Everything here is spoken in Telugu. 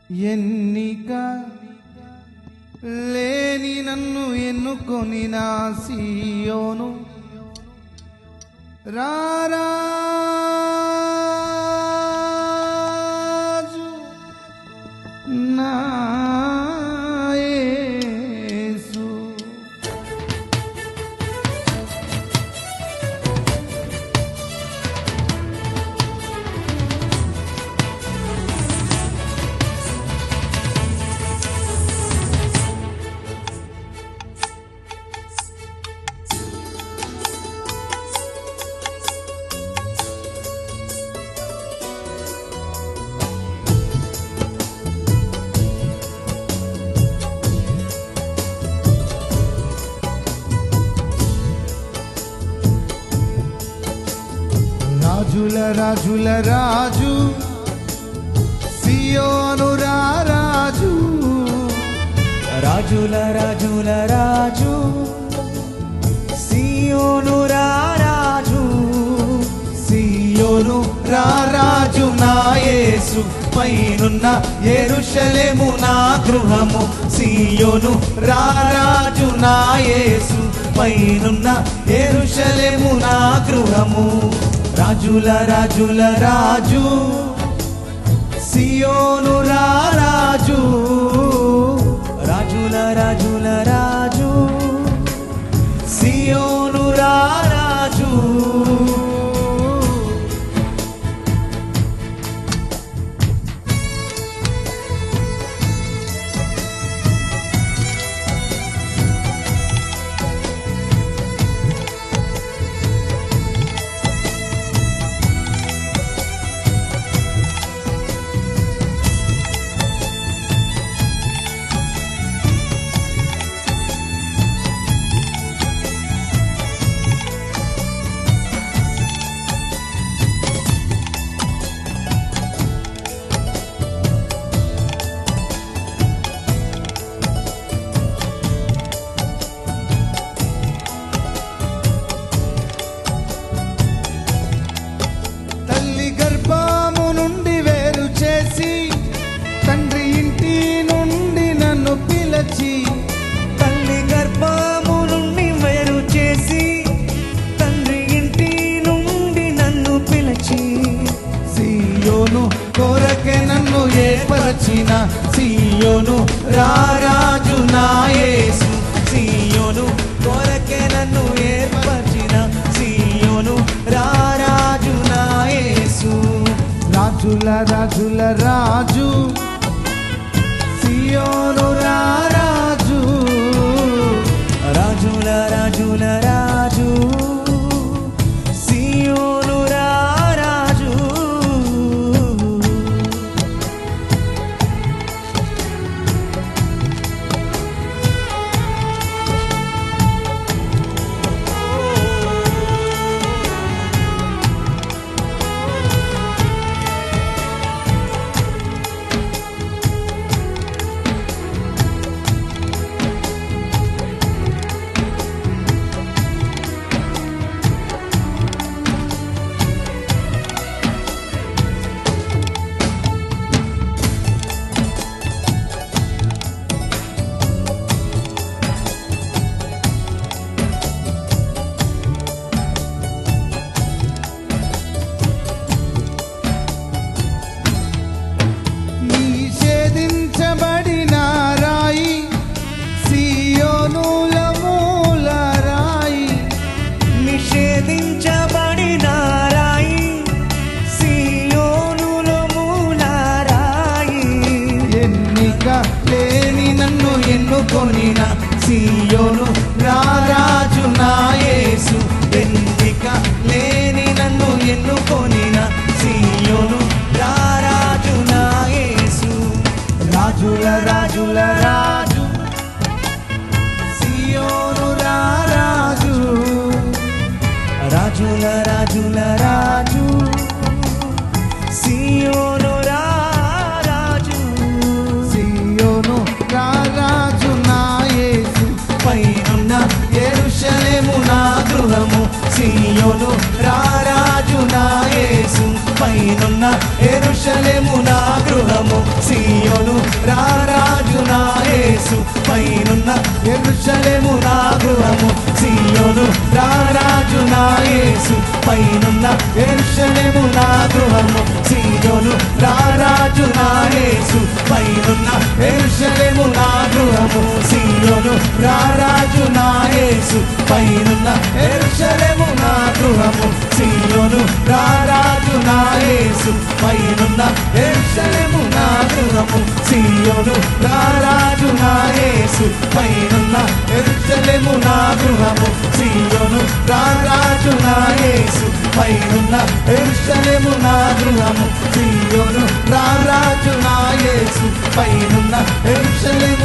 ఎన్నిక లేని నన్ను ఎన్నుకొని నా సీయోను రారాజు నా యేసు. రాజుల రాజుల రాజు సియోను రారాజు, రాజుల రాజుల రాజు సియోను రారాజు, సియోను రారాజు నా యేసు పైనున్న యెరూషలేము నా గృహము. సియోను రారాజు నా యేసు పైనున్న యెరూషలేము నా గృహము. రాజుల రాజుల రాజు సియోను రారాజు, రాజుల రాజుల రాజు సియోను రారాజు. తండ్రి ఇంటి నుండి నన్ను పిలచి, తల్లి గర్భము నుండి వేరు చేసి, తండ్రి ఇంటి నుండి నన్ను పిలిచి, సియోను కొరకే నన్ను ఏర్పరచిన సియోను రారాజు నా యేసు. సియోను కొరకే నన్ను ఏర్పరిచిన సియోను రారాజు నా యేసు. రాజుల రాజుల రాజు సియోను రారాజు, రాజుల రాజుల రాజు సియోను రారాజు. నిషేధించబడిన రాయి సియోనుల మూల రాయి, నిషేధించబడిన రాయి సియోనుల మూల రాయి. ఎన్నిక లేని నన్ను ఎన్నుకొనిన సియోను రారాజు నా యేసు. ఎన్నిక లేని నన్ను ఎన్నుకొనిన సియోను రారాజు నా యేసు. రాజుల రాజుల రాజు సియోను రారాజు, రాజుల రాజుల రాజు సియోను రారాజు, సియోను రారాజు నా యేసు పైనున్న యెరూషలేము నా గృహము. సియోను రారాజు నా యేసు పైనున్న యెరూషలేము నా గృహము. సియోను రారాజు నా యేసు పైనున్న యెరూషలేము నా గృహము సీయోను రారాజు నా యేసు పైనున్న యెరూషలేము నా గృహము సీయోను రారాజు నా యేసు పైనున్న యెరూషలేము నా గృహము సీయోను రారాజు నా యేసు పైనున్న యెరూషలేము నా గృహము సీయోను రారాజు నా యేసు పైనున్న యెరూషలేము నా గృహము సీయోను రారాజు నా యేసు పైనున్న యెరూషలేము నా గృహము సీయోను రారాజు నా యేసు పైనున్న యెరూషలేము నా గృహము సీయోను రారాజు నా యేసు పైనున్న యెరూషలేము